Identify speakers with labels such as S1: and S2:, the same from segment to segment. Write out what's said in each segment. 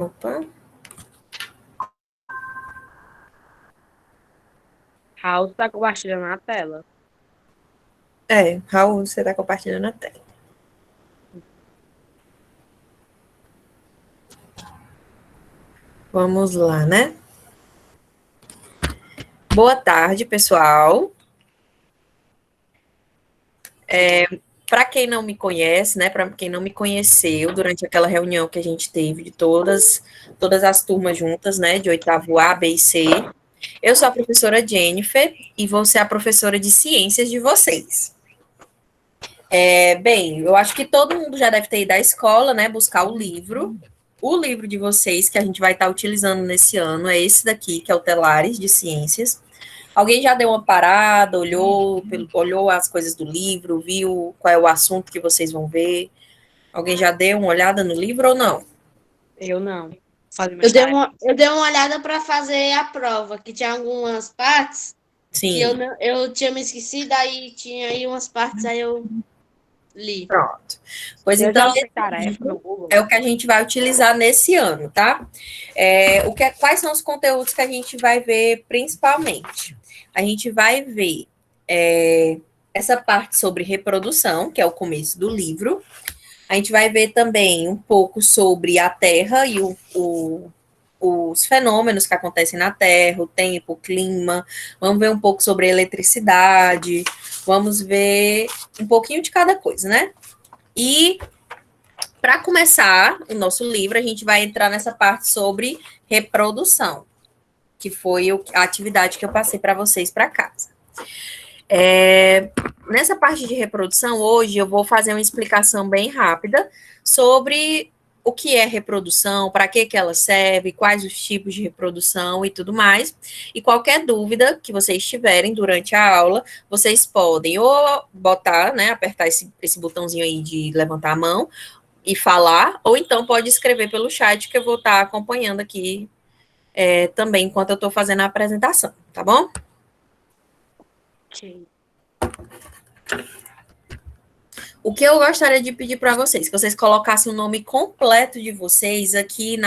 S1: Opa.
S2: Raul está compartilhando a tela.
S1: Raul, você está compartilhando a tela. Vamos lá, né? Boa tarde, pessoal. Para quem não me conhece, né? Para quem não me conheceu durante aquela reunião que a gente teve de todas as turmas juntas, né? De oitavo A, B e C. Eu sou a professora Jennifer e vou ser a professora de ciências de vocês. Bem, eu acho que todo mundo já deve ter ido à escola, né? Buscar o livro. O livro de vocês que a gente vai estar utilizando nesse ano é esse daqui, que é o Telares de Ciências. Alguém já deu uma parada, olhou as coisas do livro, viu qual é o assunto que vocês vão ver? Alguém já deu uma olhada no livro ou não?
S2: Eu não.
S3: Eu dei uma olhada para fazer a prova, que tinha algumas partes que
S1: Sim.
S3: eu tinha me esquecido, aí tinha aí umas partes, aí eu li.
S1: Pronto. Pois
S2: Eu
S1: então,
S2: já fiz
S1: esse
S2: tarefa no
S1: livro
S2: Google.
S1: é o que a gente vai utilizar nesse ano, tá? Quais são os conteúdos que a gente vai ver principalmente? A gente vai ver essa parte sobre reprodução, que é o começo do livro. A gente vai ver também um pouco sobre a Terra e os fenômenos que acontecem na Terra, o tempo, o clima. Vamos ver um pouco sobre a eletricidade. Vamos ver um pouquinho de cada coisa, né? E para começar o nosso livro, a gente vai entrar nessa parte sobre reprodução, que foi a atividade que eu passei para vocês para casa. Nessa parte de reprodução, hoje eu vou fazer uma explicação bem rápida sobre o que é reprodução, para que ela serve, quais os tipos de reprodução e tudo mais. E qualquer dúvida que vocês tiverem durante a aula, vocês podem ou botar, né, apertar esse botãozinho aí de levantar a mão e falar, ou então pode escrever pelo chat que eu vou estar acompanhando aqui também enquanto eu estou fazendo a apresentação, tá bom?
S2: Ok.
S1: O que eu gostaria de pedir para vocês, que vocês colocassem o nome completo de vocês aqui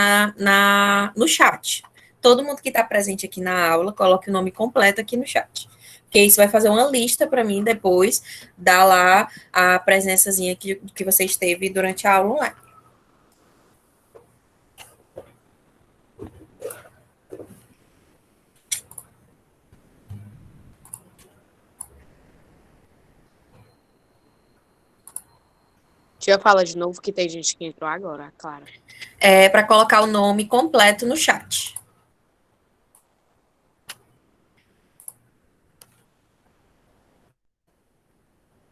S1: no chat. Todo mundo que está presente aqui na aula, coloque o nome completo aqui no chat. Porque isso vai fazer uma lista para mim depois, dar lá a presençazinha que vocês teve durante a aula online.
S2: Deixa eu falar de novo que tem gente que entrou agora, Clara.
S1: Para colocar o nome completo no chat.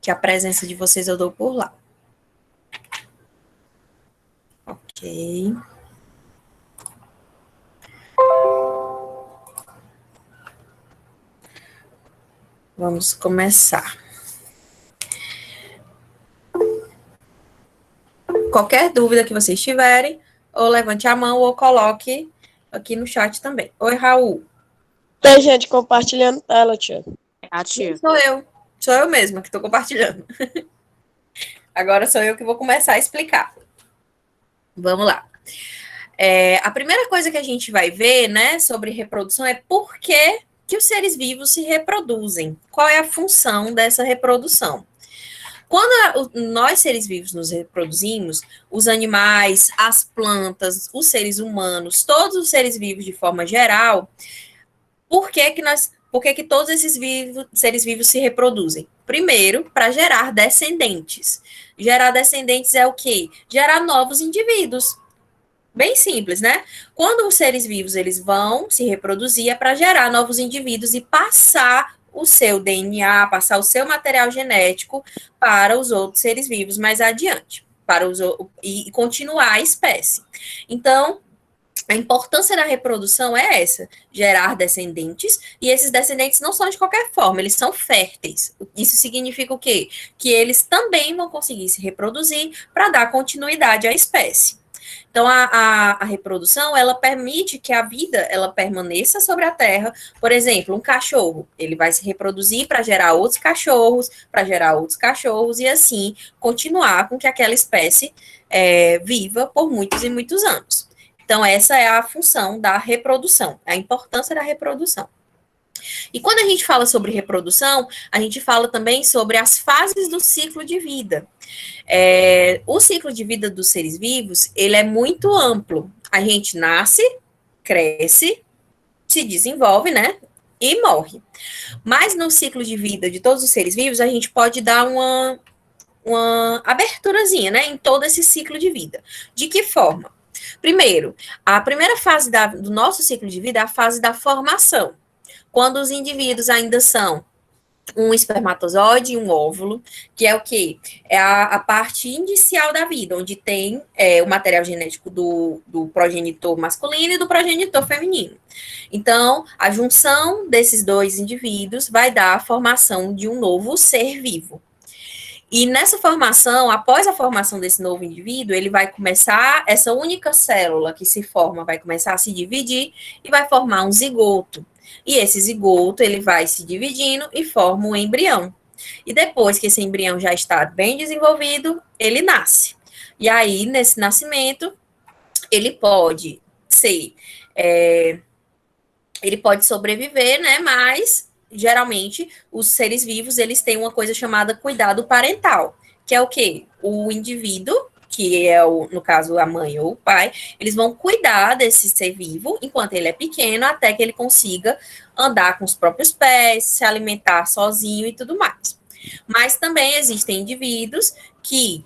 S1: Que a presença de vocês eu dou por lá. Ok. Vamos começar. Qualquer dúvida que vocês tiverem, ou levante a mão ou coloque aqui no chat também. Oi, Raul.
S3: Tem gente compartilhando tela, tia.
S2: A tia.
S1: Sou eu mesma que estou compartilhando. Agora sou eu que vou começar a explicar. Vamos lá. A primeira coisa que a gente vai ver, né, sobre reprodução é por que os seres vivos se reproduzem. Qual é a função dessa reprodução? Quando nós, seres vivos, nos reproduzimos, os animais, as plantas, os seres humanos, todos os seres vivos de forma geral, por que todos esses seres vivos se reproduzem? Primeiro, para gerar descendentes. Gerar descendentes é o quê? Gerar novos indivíduos. Bem simples, né? Quando os seres vivos eles vão se reproduzir é para gerar novos indivíduos e passar o seu DNA, passar o seu material genético para os outros seres vivos mais adiante, e continuar a espécie. Então, a importância da reprodução é essa: gerar descendentes, e esses descendentes não são de qualquer forma, eles são férteis. Isso significa o quê? Que eles também vão conseguir se reproduzir para dar continuidade à espécie. Então, a reprodução, ela permite que a vida, ela permaneça sobre a Terra. Por exemplo, um cachorro, ele vai se reproduzir para gerar outros cachorros, e assim continuar com que aquela espécie viva por muitos e muitos anos. Então, essa é a função da reprodução, a importância da reprodução. E quando a gente fala sobre reprodução, a gente fala também sobre as fases do ciclo de vida. O ciclo de vida dos seres vivos, ele é muito amplo. A gente nasce, cresce, se desenvolve, né? E morre. Mas no ciclo de vida de todos os seres vivos, a gente pode dar uma aberturazinha, né? Em todo esse ciclo de vida. De que forma? Primeiro, a primeira fase do nosso ciclo de vida é a fase da formação. Quando os indivíduos ainda são um espermatozoide e um óvulo, que é o quê? É a parte inicial da vida, onde tem o material genético do progenitor masculino e do progenitor feminino. Então, a junção desses dois indivíduos vai dar a formação de um novo ser vivo. E nessa formação, após a formação desse novo indivíduo, ele vai começar, essa única célula que se forma vai começar a se dividir e vai formar um zigoto. E esse zigoto, ele vai se dividindo e forma um embrião. E depois que esse embrião já está bem desenvolvido, ele nasce. E aí, nesse nascimento, ele pode ser, ele pode sobreviver, né, mas geralmente os seres vivos, eles têm uma coisa chamada cuidado parental, que é o quê? O indivíduo, que é, no caso, a mãe ou o pai, eles vão cuidar desse ser vivo enquanto ele é pequeno, até que ele consiga andar com os próprios pés, se alimentar sozinho e tudo mais. Mas também existem indivíduos que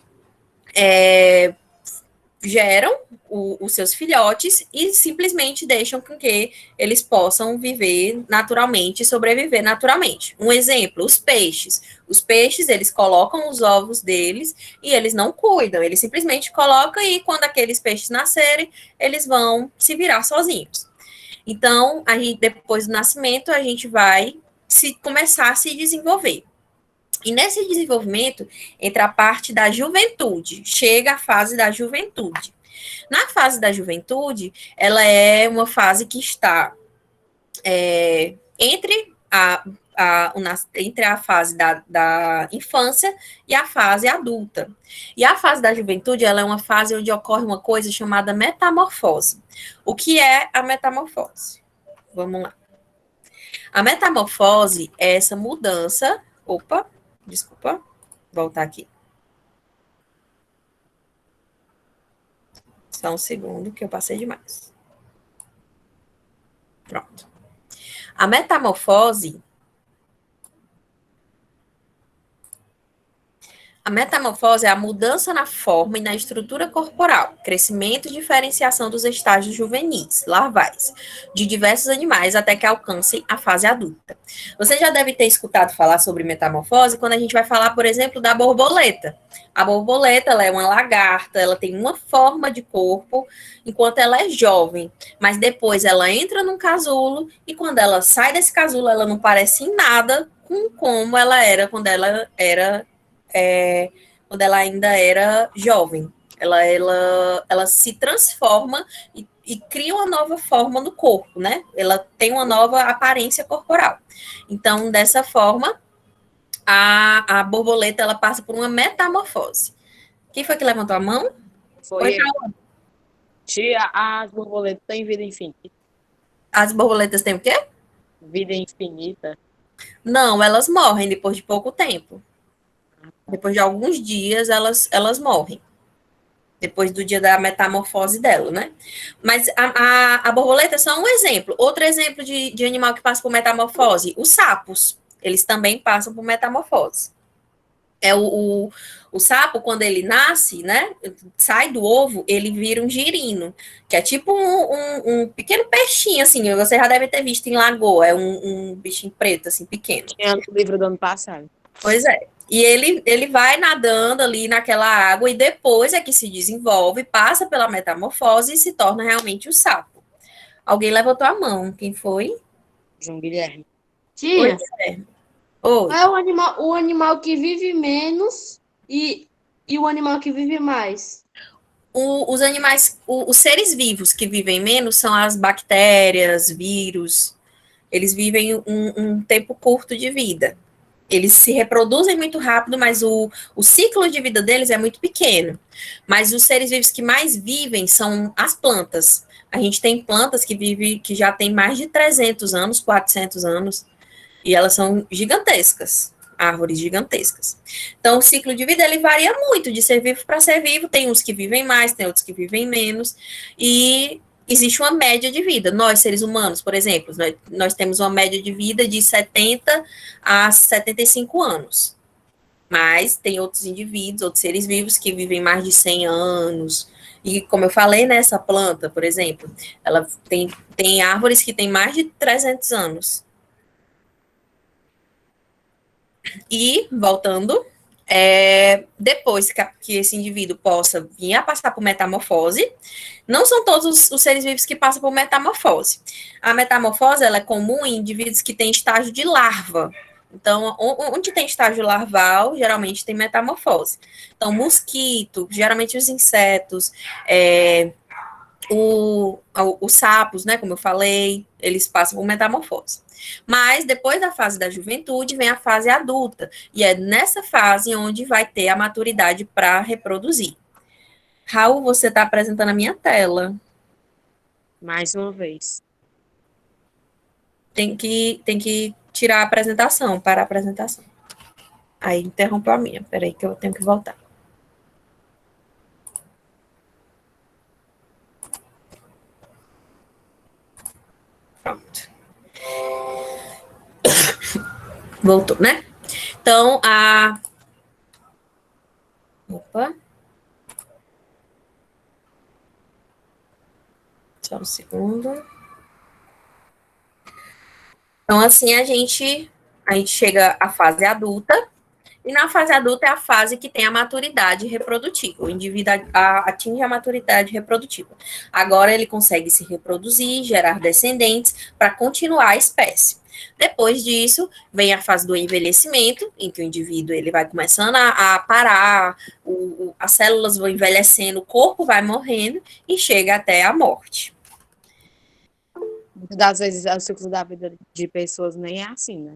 S1: geram os seus filhotes e simplesmente deixam com que eles possam viver naturalmente, sobreviver naturalmente. Um exemplo, os peixes. Os peixes, eles colocam os ovos deles e eles não cuidam, eles simplesmente colocam e quando aqueles peixes nascerem, eles vão se virar sozinhos. Então, depois do nascimento, a gente vai começar a se desenvolver. E nesse desenvolvimento, entra a parte da juventude, chega a fase da juventude. Na fase da juventude, ela é uma fase que está entre a fase da infância e a fase adulta. E a fase da juventude, ela é uma fase onde ocorre uma coisa chamada metamorfose. O que é a metamorfose? Vamos lá. A metamorfose é essa mudança... Opa! Desculpa, voltar aqui. Só um segundo que eu passei demais. Pronto. A metamorfose é a mudança na forma e na estrutura corporal, crescimento e diferenciação dos estágios juvenis, larvais, de diversos animais até que alcancem a fase adulta. Você já deve ter escutado falar sobre metamorfose quando a gente vai falar, por exemplo, da borboleta. A borboleta, ela é uma lagarta, ela tem uma forma de corpo enquanto ela é jovem, mas depois ela entra num casulo e quando ela sai desse casulo, ela não parece em nada com como ela era quando ela ainda era jovem. Ela se transforma e cria uma nova forma no corpo, né? Ela tem uma nova aparência corporal. Então, dessa forma, a borboleta, ela passa por uma metamorfose. Quem foi que levantou a mão?
S2: Foi eu. Tia, as borboletas têm vida infinita.
S1: As borboletas têm o quê?
S2: Vida infinita.
S1: Não, elas morrem depois de pouco tempo. Depois de alguns dias, elas morrem. Depois do dia da metamorfose dela, né? Mas a borboleta é só um exemplo. Outro exemplo de animal que passa por metamorfose, os sapos. Eles também passam por metamorfose. O sapo, quando ele nasce, né? Sai do ovo, ele vira um girino, que é tipo um pequeno peixinho, assim. Você já deve ter visto em lagoa. É um bichinho preto, assim, pequeno.
S2: Tinha no livro do ano passado.
S1: Pois é. E ele vai nadando ali naquela água e depois é que se desenvolve, passa pela metamorfose e se torna realmente o sapo. Alguém levantou a mão. Quem foi?
S2: João Guilherme.
S3: Tia,
S1: Oi.
S3: qual é o animal que vive menos e o animal que vive mais?
S1: Os animais, os seres vivos que vivem menos são as bactérias, vírus. Eles vivem um tempo curto de vida. Eles se reproduzem muito rápido, mas o ciclo de vida deles é muito pequeno. Mas os seres vivos que mais vivem são as plantas. A gente tem plantas que vivem, que já tem mais de 300 anos, 400 anos, e elas são gigantescas, árvores gigantescas. Então, o ciclo de vida, ele varia muito de ser vivo para ser vivo, tem uns que vivem mais, tem outros que vivem menos, e existe uma média de vida. Nós, seres humanos, por exemplo, nós temos uma média de vida de 70 a 75 anos. Mas tem outros indivíduos, outros seres vivos que vivem mais de 100 anos. E como eu falei, né, essa planta, por exemplo, ela tem árvores que têm mais de 300 anos. E, voltando, depois que esse indivíduo possa vir a passar por metamorfose, não são todos os seres vivos que passam por metamorfose. A metamorfose, ela é comum em indivíduos que têm estágio de larva. Então, onde tem estágio larval, geralmente tem metamorfose. Então, mosquito, geralmente os insetos, os sapos, né, como eu falei, eles passam por metamorfose. Mas depois da fase da juventude vem a fase adulta, e é nessa fase onde vai ter a maturidade para reproduzir. Raul, você está apresentando a minha tela.
S2: Mais uma vez.
S1: Tem que tirar a apresentação, parar a apresentação. Aí interrompeu a minha. Peraí que eu tenho que voltar. Pronto. Voltou, né? Então, Opa. Só um segundo. Então, assim, a gente chega à fase adulta, e na fase adulta é a fase que tem a maturidade reprodutiva. O indivíduo atinge a maturidade reprodutiva. Agora ele consegue se reproduzir, gerar descendentes para continuar a espécie. Depois disso, vem a fase do envelhecimento, em que o indivíduo ele vai começando a parar, as células vão envelhecendo, o corpo vai morrendo e chega até a morte.
S2: Muitas das vezes o ciclo da vida de pessoas nem é assim, né?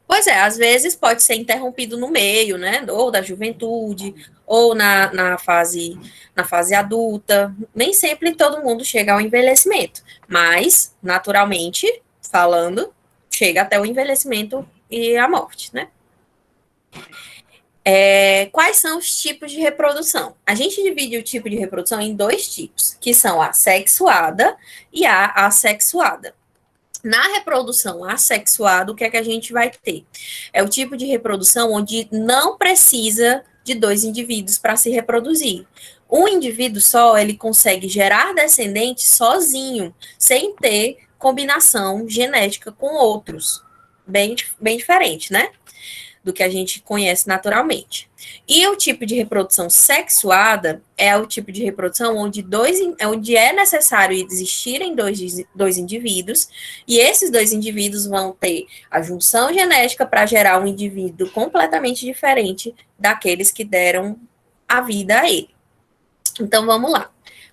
S1: Pois é, às vezes pode ser interrompido no meio, né? Ou da juventude, ou na fase adulta. Nem sempre todo mundo chega ao envelhecimento, mas, naturalmente, falando, chega até o envelhecimento e a morte, né? Quais são os tipos de reprodução? A gente divide o tipo de reprodução em dois tipos, que são a sexuada e a assexuada. Na reprodução assexuada, o que é que a gente vai ter? É o tipo de reprodução onde não precisa de dois indivíduos para se reproduzir. Um indivíduo só, ele consegue gerar descendentes sozinho, sem ter combinação genética com outros. Bem diferente, né? Do que a gente conhece naturalmente. E o tipo de reprodução sexuada é o tipo de reprodução onde é necessário existirem dois indivíduos, e esses dois indivíduos vão ter a junção genética para gerar um indivíduo completamente diferente daqueles que deram a vida a ele. Então, vamos lá,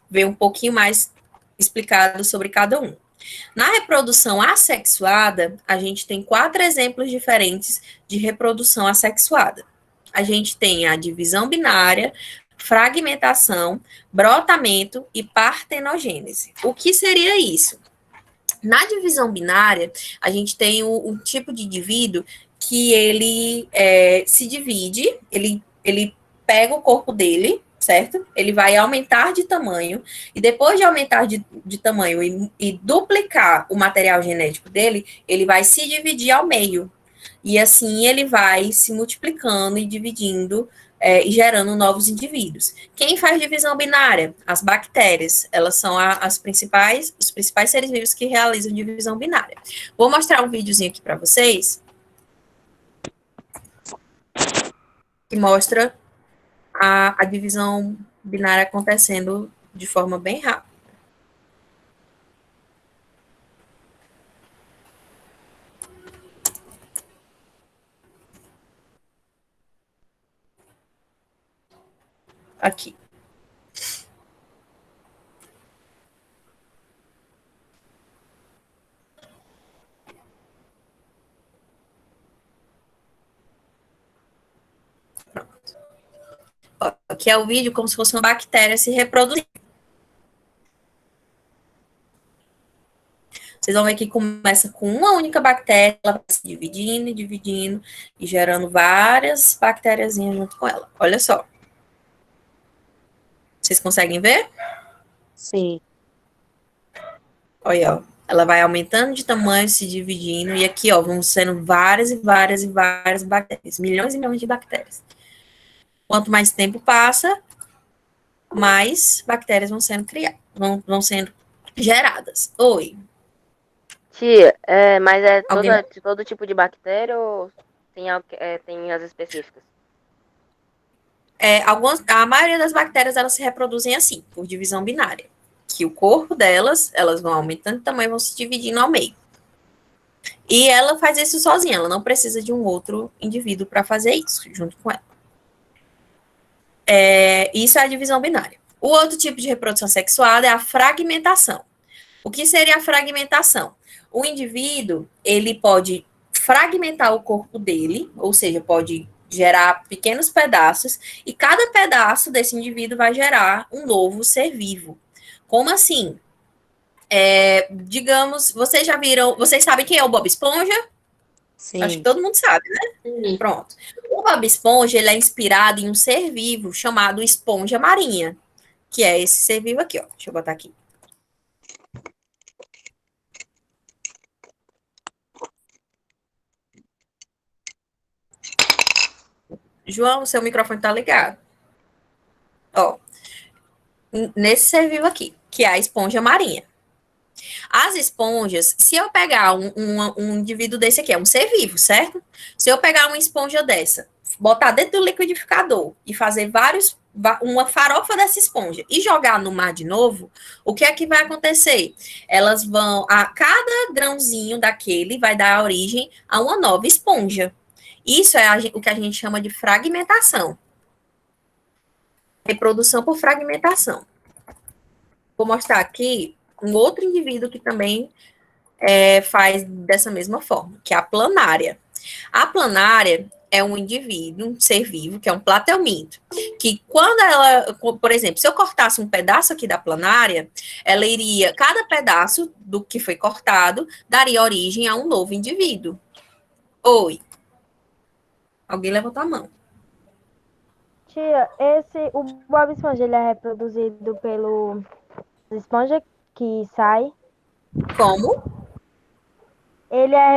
S1: ver um pouquinho mais explicado sobre cada um. Na reprodução assexuada, a gente tem 4 exemplos diferentes de reprodução assexuada. A gente tem a divisão binária, fragmentação, brotamento e partenogênese. O que seria isso? Na divisão binária, a gente tem um tipo de indivíduo que ele se divide, ele pega o corpo dele, certo? Ele vai aumentar de tamanho, e depois de aumentar de tamanho e duplicar o material genético dele, ele vai se dividir ao meio. E assim ele vai se multiplicando e dividindo e gerando novos indivíduos. Quem faz divisão binária? As bactérias. Elas são os principais seres vivos que realizam divisão binária. Vou mostrar um videozinho aqui para vocês que mostra a divisão binária acontecendo de forma bem rápida. Aqui. Pronto. Aqui é o vídeo como se fosse uma bactéria se reproduzindo. Vocês vão ver que começa com uma única bactéria, ela vai se dividindo e dividindo e gerando várias bactériazinhas junto com ela. Olha só. Vocês conseguem ver?
S2: Sim.
S1: Olha, ó. Ela vai aumentando de tamanho, se dividindo, e aqui, ó, vão sendo várias e várias e várias bactérias, milhões e milhões de bactérias. Quanto mais tempo passa, mais bactérias vão sendo criadas, vão sendo geradas. Oi.
S4: Tia, mas é
S1: Alguém?
S4: todo tipo de bactéria ou tem as específicas?
S1: A maioria das bactérias, elas se reproduzem assim, por divisão binária. Que o corpo delas, elas vão aumentando de tamanho, vão se dividindo ao meio. E ela faz isso sozinha, ela não precisa de um outro indivíduo para fazer isso, junto com ela. Isso é a divisão binária. O outro tipo de reprodução sexuada é a fragmentação. O que seria a fragmentação? O indivíduo, ele pode fragmentar o corpo dele, ou seja, pode gerar pequenos pedaços, e cada pedaço desse indivíduo vai gerar um novo ser vivo. Como assim? Digamos, vocês já viram, vocês sabem quem é o Bob Esponja?
S2: Sim.
S1: Acho que todo mundo sabe, né?
S3: Sim.
S1: Pronto. O Bob Esponja, ele é inspirado em um ser vivo chamado esponja marinha, que é esse ser vivo aqui, ó. Deixa eu botar aqui. João, seu microfone tá ligado. Ó, nesse ser vivo aqui, que é a esponja marinha. As esponjas, se eu pegar um indivíduo desse aqui, é um ser vivo, certo? Se eu pegar uma esponja dessa, botar dentro do liquidificador e fazer uma farofa dessa esponja e jogar no mar de novo, o que é que vai acontecer? Elas vão, a cada grãozinho daquele vai dar origem a uma nova esponja. Isso é o que a gente chama de fragmentação. Reprodução por fragmentação. Vou mostrar aqui um outro indivíduo que também faz dessa mesma forma, que é a planária. A planária é um indivíduo, um ser vivo, que é um platelminto, que quando ela, por exemplo, se eu cortasse um pedaço aqui da planária, ela iria, cada pedaço do que foi cortado, daria origem a um novo indivíduo. Oi. Alguém levantou a mão.
S5: Tia, o Bob Esponja, ele é reproduzido pelo esponja que sai.
S1: Como?
S5: Ele é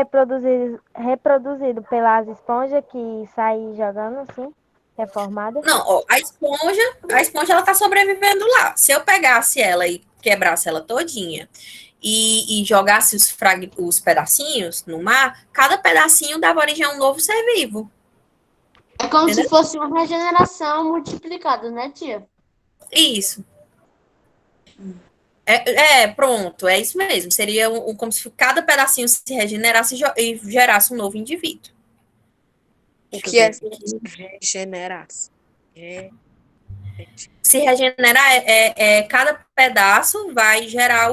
S5: reproduzido pelas esponjas que saem jogando, assim, reformada.
S1: Não, ó, a esponja ela tá sobrevivendo lá. Se eu pegasse ela e quebrasse ela todinha e jogasse os pedacinhos no mar, cada pedacinho dava origem a um novo ser vivo.
S3: É como
S1: Entendeu?
S3: se fosse uma regeneração multiplicada, né, tia?
S1: Isso. Pronto, é isso mesmo. Seria como se cada pedacinho se regenerasse e gerasse um novo indivíduo.
S2: O
S1: Deixa eu
S2: que é
S1: ver aqui.
S2: regenerar-se?
S1: Se regenerar, cada pedaço vai gerar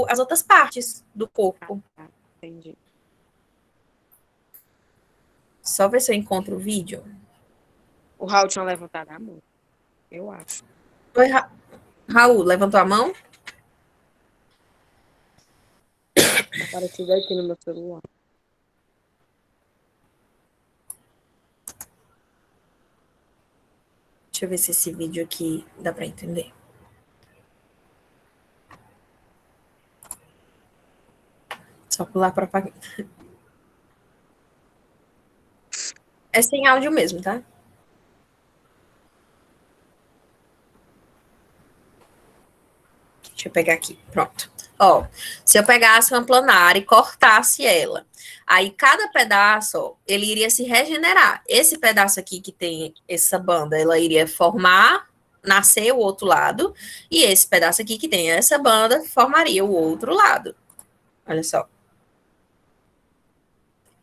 S1: as outras partes do corpo.
S2: Entendi.
S1: Só ver se eu encontro o vídeo.
S2: O Raul tinha levantado a mão. Eu acho.
S1: Oi, Raul, levantou a mão?
S2: Apareceu aqui no meu celular.
S1: Deixa eu ver se esse vídeo aqui dá para entender. Só pular propaganda. É sem áudio mesmo, tá? Deixa eu pegar aqui. Pronto. Ó, se eu pegasse uma planária e cortasse ela, aí cada pedaço, ó, ele iria se regenerar. Esse pedaço aqui que tem essa banda, ela iria formar, nascer o outro lado, e esse pedaço aqui que tem essa banda formaria o outro lado. Olha só.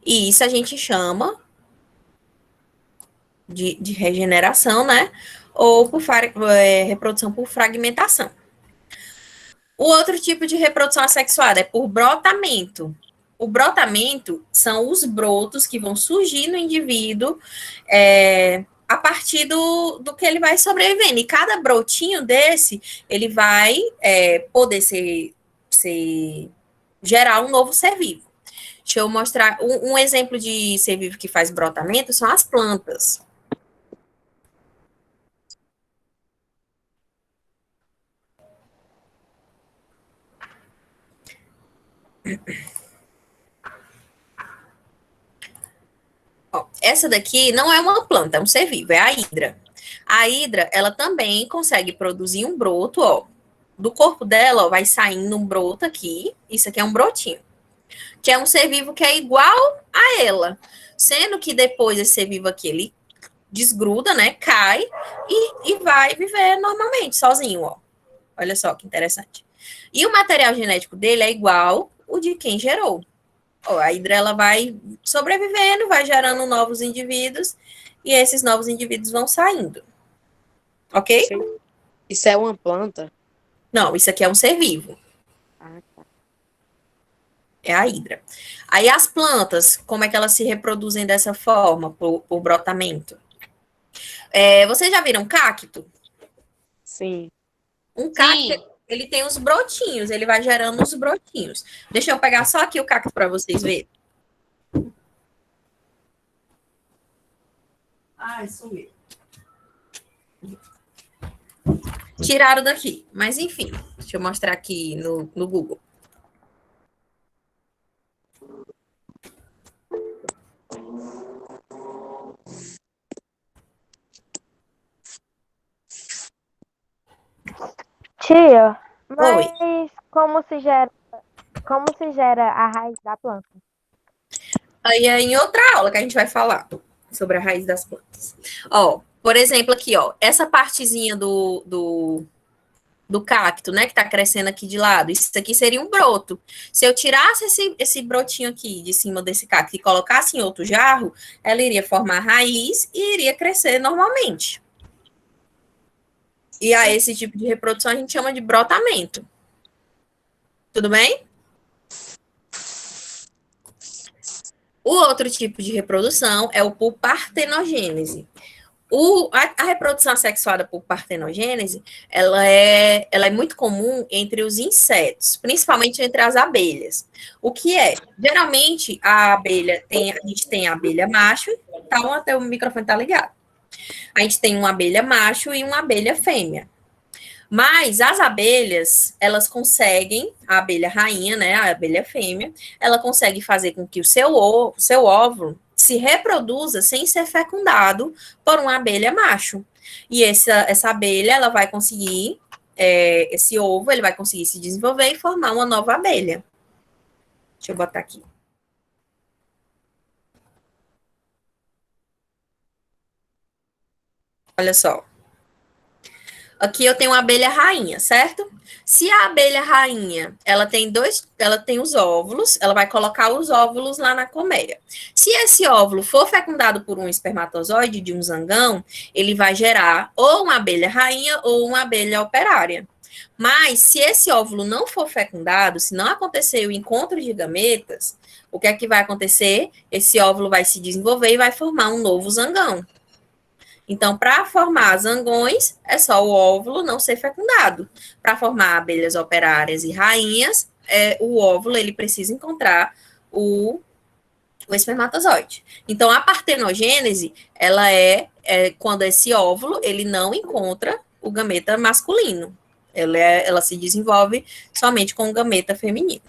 S1: E isso a gente chama de regeneração, né? Ou reprodução por fragmentação. O outro tipo de reprodução assexuada é por brotamento. O brotamento são os brotos que vão surgir no indivíduo a partir do que ele vai sobrevivendo. E cada brotinho desse, ele vai poder ser gerar um novo ser vivo. Deixa eu mostrar um exemplo de ser vivo que faz brotamento, são as plantas. Ó, essa daqui não é uma planta, é um ser vivo, é a hidra. A hidra, ela também consegue produzir um broto, ó. Do corpo dela, ó, vai saindo um broto aqui. Isso aqui é um brotinho. Que é um ser vivo que é igual a ela. Sendo que depois esse ser vivo aqui, ele desgruda, né? Cai e vai viver normalmente, sozinho, ó. Olha só que interessante. E o material genético dele é igual o de quem gerou. Ó, a hidra, ela vai sobrevivendo, vai gerando novos indivíduos, e esses novos indivíduos vão saindo. Ok?
S2: Isso é uma planta?
S1: Não, isso aqui é um ser vivo.
S2: Ah, tá.
S1: É a hidra. Aí as plantas, como é que elas se reproduzem dessa forma, por brotamento? Vocês já viram cacto?
S2: Sim.
S1: Um cacto,
S3: Sim.
S1: ele tem os brotinhos, ele vai gerando os brotinhos. Deixa eu pegar só aqui o cacto para vocês verem. Ai, sumiu. Tiraram daqui, mas enfim, deixa eu mostrar aqui no Google.
S5: Tia,
S1: Oi.
S5: mas como se gera a raiz da planta?
S1: Aí é em outra aula que a gente vai falar sobre a raiz das plantas. Ó, por exemplo, aqui, ó, essa partezinha do cacto, né, que tá crescendo aqui de lado, isso aqui seria um broto. Se eu tirasse esse brotinho aqui de cima desse cacto e colocasse em outro jarro, ela iria formar raiz e iria crescer normalmente. E a esse tipo de reprodução a gente chama de brotamento. Tudo bem? O outro tipo de reprodução é o por partenogênese. A reprodução assexuada por partenogênese, ela é muito comum entre os insetos, principalmente entre as abelhas. O que é? Geralmente, a gente tem a abelha macho, tá, até o microfone tá ligado. A gente tem uma abelha macho e uma abelha fêmea. Mas as abelhas, elas conseguem, a abelha rainha, né, a abelha fêmea, ela consegue fazer com que o seu óvulo se reproduza sem ser fecundado por uma abelha macho. E essa abelha, ela vai conseguir, esse ovo, ele vai conseguir se desenvolver e formar uma nova abelha. Deixa eu botar aqui. Olha só. Aqui eu tenho uma abelha rainha, certo? Se a abelha rainha, ela tem os óvulos, ela vai colocar os óvulos lá na colmeia. Se esse óvulo for fecundado por um espermatozoide de um zangão, ele vai gerar ou uma abelha rainha ou uma abelha operária. Mas se esse óvulo não for fecundado, se não acontecer o encontro de gametas, o que é que vai acontecer? Esse óvulo vai se desenvolver e vai formar um novo zangão. Então, para formar zangões, é só o óvulo não ser fecundado. Para formar abelhas operárias e rainhas, o óvulo ele precisa encontrar o espermatozoide. Então, a partenogênese, ela é quando esse óvulo ele não encontra o gameta masculino. Ela se desenvolve somente com o gameta feminino.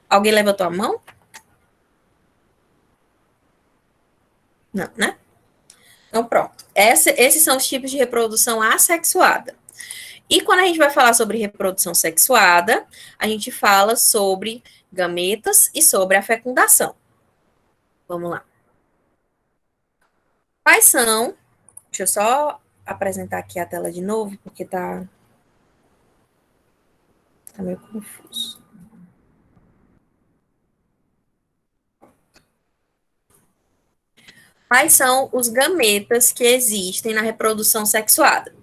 S1: Alguém levantou a mão? Não, né? Então, pronto. Esses são os tipos de reprodução assexuada. E quando a gente vai falar sobre reprodução sexuada, a gente fala sobre gametas e sobre a fecundação. Vamos lá. Quais são... Deixa eu só apresentar aqui a tela de novo, porque tá meio confuso. Quais são os gametas que existem na reprodução sexuada?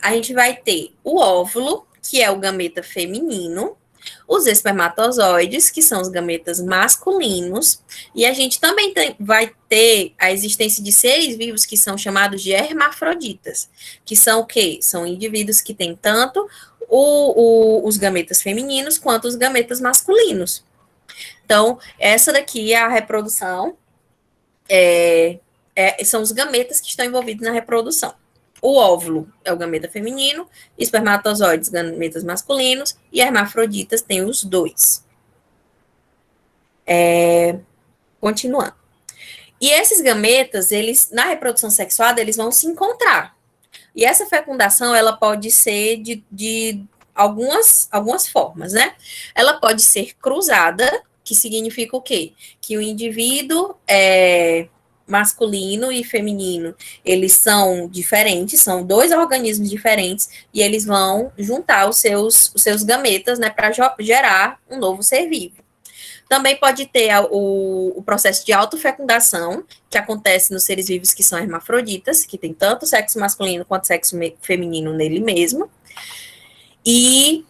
S1: A gente vai ter o óvulo, que é o gameta feminino. os espermatozoides, que são os gametas masculinos, e a gente também vai ter a existência de seres vivos que são chamados de hermafroditas, que são o quê? São indivíduos que têm tanto os gametas femininos quanto os gametas masculinos. Então, essa daqui é a reprodução, são os gametas que estão envolvidos na reprodução. O óvulo é o gameta feminino, espermatozoides, gametas masculinos, e hermafroditas tem os dois. Continuando. E esses gametas, eles, na reprodução sexuada, eles vão se encontrar. E essa fecundação, ela pode ser de algumas formas, né? Ela pode ser cruzada, que significa o quê? Que o indivíduo masculino e feminino, eles são diferentes, são dois organismos diferentes, e eles vão juntar os seus gametas, né, para gerar um novo ser vivo. Também pode ter o processo de autofecundação, que acontece nos seres vivos que são hermafroditas, que tem tanto sexo masculino quanto sexo feminino nele mesmo. E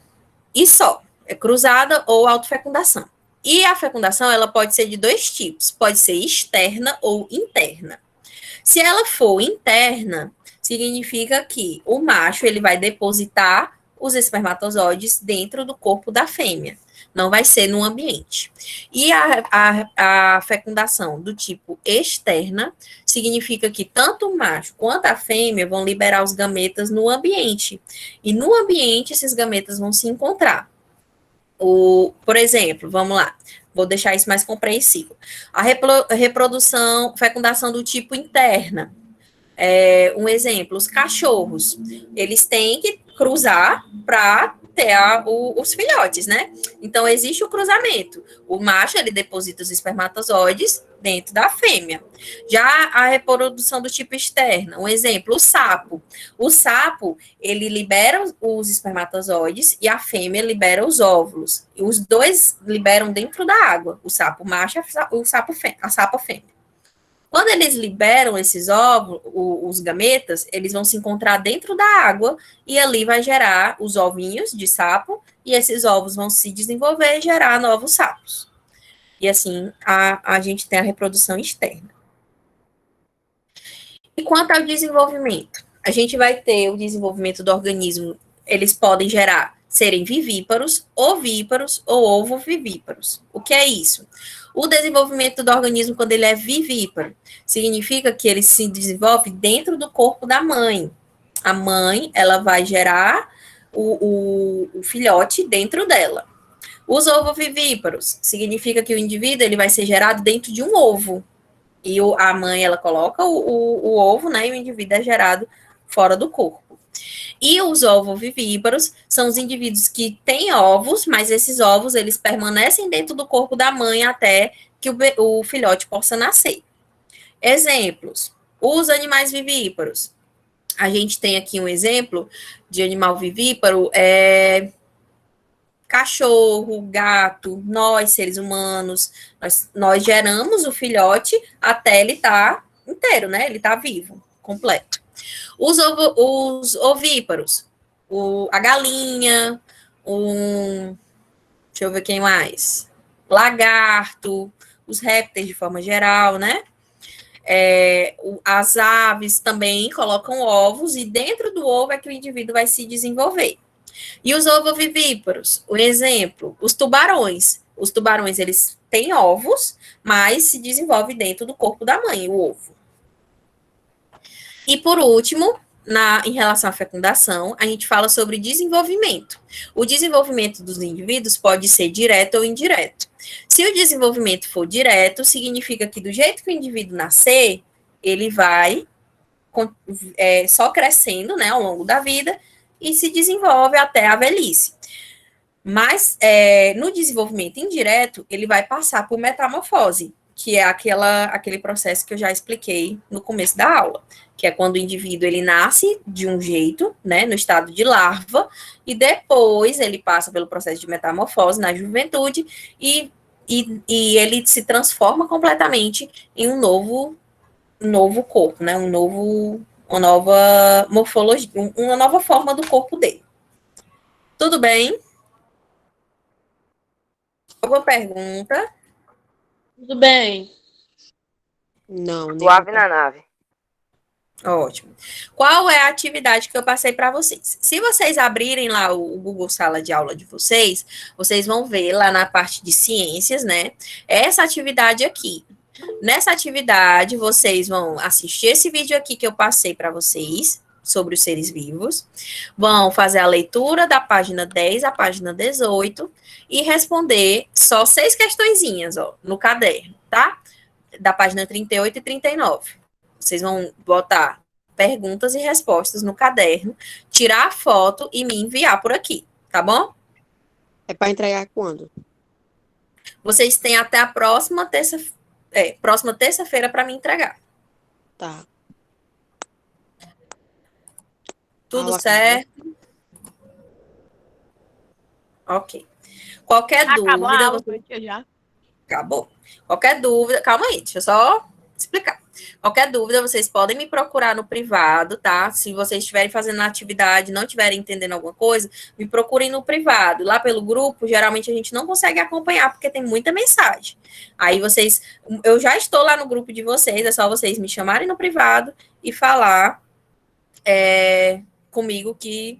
S1: só, é cruzada ou autofecundação. E a fecundação, ela pode ser de dois tipos, pode ser externa ou interna. Se ela for interna, significa que o macho, ele vai depositar os espermatozoides dentro do corpo da fêmea, não vai ser no ambiente. E a fecundação do tipo externa significa que tanto o macho quanto a fêmea vão liberar os gametas no ambiente. E no ambiente, esses gametas vão se encontrar. Por exemplo, vamos lá, vou deixar isso mais compreensível. A reprodução, fecundação do tipo interna. Um exemplo, os cachorros, eles têm que cruzar para ter os filhotes, né? Então, existe o cruzamento. O macho, ele deposita os espermatozoides dentro da fêmea. Já a reprodução do tipo externa, um exemplo, o sapo. O sapo, ele libera os espermatozoides e a fêmea libera os óvulos. E os dois liberam dentro da água, o sapo macho e a sapo fêmea. Quando eles liberam esses óvulos, os gametas, eles vão se encontrar dentro da água e ali vai gerar os ovinhos de sapo e esses ovos vão se desenvolver e gerar novos sapos. E assim, a gente tem a reprodução externa. E quanto ao desenvolvimento? A gente vai ter o desenvolvimento do organismo, eles podem serem vivíparos, ovíparos ou ovovivíparos. O que é isso? O desenvolvimento do organismo, quando ele é vivíparo, significa que ele se desenvolve dentro do corpo da mãe. A mãe, ela vai gerar o filhote dentro dela. Os ovovivíparos, significa que o indivíduo, ele vai ser gerado dentro de um ovo. E a mãe, ela coloca o ovo, né, e o indivíduo é gerado fora do corpo. E os ovovivíparos são os indivíduos que têm ovos, mas esses ovos, eles permanecem dentro do corpo da mãe até que o filhote possa nascer. Exemplos, os animais vivíparos. A gente tem aqui um exemplo de animal vivíparo, cachorro, gato, nós, seres humanos, nós geramos o filhote até ele estar inteiro, né? Ele está vivo, completo. Os ovíparos, a galinha, deixa eu ver quem mais, lagarto, os répteis de forma geral, né? As aves também colocam ovos e dentro do ovo é que o indivíduo vai se desenvolver. E os ovovivíparos, o exemplo, os tubarões. Os tubarões, eles têm ovos, mas se desenvolve dentro do corpo da mãe, o ovo. E por último, em relação à fecundação, a gente fala sobre desenvolvimento. O desenvolvimento dos indivíduos pode ser direto ou indireto. Se o desenvolvimento for direto, significa que do jeito que o indivíduo nascer, ele vai só crescendo, né, ao longo da vida e se desenvolve até a velhice. Mas no desenvolvimento indireto, ele vai passar por metamorfose, que é aquele processo que eu já expliquei no começo da aula, que é quando o indivíduo ele nasce de um jeito, né, no estado de larva, e depois ele passa pelo processo de metamorfose na juventude e ele se transforma completamente em um novo corpo, né, uma nova morfologia, uma nova forma do corpo dele. Tudo bem? Alguma pergunta?
S3: Tudo bem.
S2: Não, nem
S4: Suave na nave.
S1: Ótimo. Qual é a atividade que eu passei para vocês? Se vocês abrirem lá o Google Sala de Aula de vocês, vocês vão ver lá na parte de ciências, né? Essa atividade aqui. Nessa atividade, vocês vão assistir esse vídeo aqui que eu passei para vocês sobre os seres vivos, vão fazer a leitura da página 10 à página 18 e responder só 6 questõezinhas, ó, no caderno, tá? Da página 38 e 39. Vocês vão botar perguntas e respostas no caderno, tirar a foto e me enviar por aqui, tá bom?
S2: É para entregar quando?
S1: Vocês têm até a próxima terça-feira para me entregar.
S2: Tá.
S1: Tudo
S2: Aula
S1: certo? Ok. Qualquer
S6: Acabou a
S1: dúvida,
S6: aula,
S1: você...
S6: foi tia, já.
S1: Acabou. Qualquer dúvida, calma aí, deixa eu só explicar. Qualquer dúvida, vocês podem me procurar no privado, tá? Se vocês estiverem fazendo a atividade, não estiverem entendendo alguma coisa, me procurem no privado. Lá pelo grupo, geralmente a gente não consegue acompanhar, porque tem muita mensagem. Aí vocês, eu já estou lá no grupo de vocês, é só vocês me chamarem no privado e falar comigo que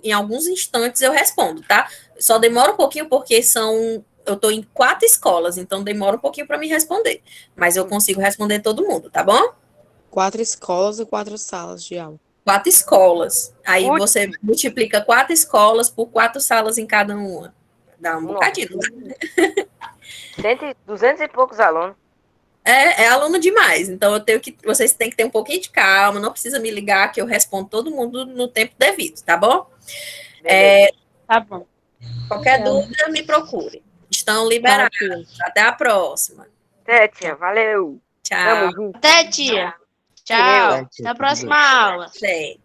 S1: em alguns instantes eu respondo, tá? Só demora um pouquinho porque eu tô em 4 escolas, então demora um pouquinho para me responder. Mas eu consigo responder todo mundo, tá bom?
S2: 4 escolas e 4 salas de aula.
S1: 4 escolas. Aí
S4: Ui.
S1: você multiplica 4 escolas por 4 salas em cada uma. Dá um bocadinho.
S4: 200 e poucos alunos.
S1: É aluno demais, então vocês têm que ter um pouquinho de calma, não precisa me ligar que eu respondo todo mundo no tempo devido, tá bom?
S3: Tá bom.
S1: Qualquer dúvida, me procure. Estão liberados. Até a próxima.
S4: Até, tia. Valeu.
S1: Tchau.
S4: Tamo junto.
S3: Até, tia. Tchau.
S4: Valeu.
S3: Até a próxima aula.
S1: Até.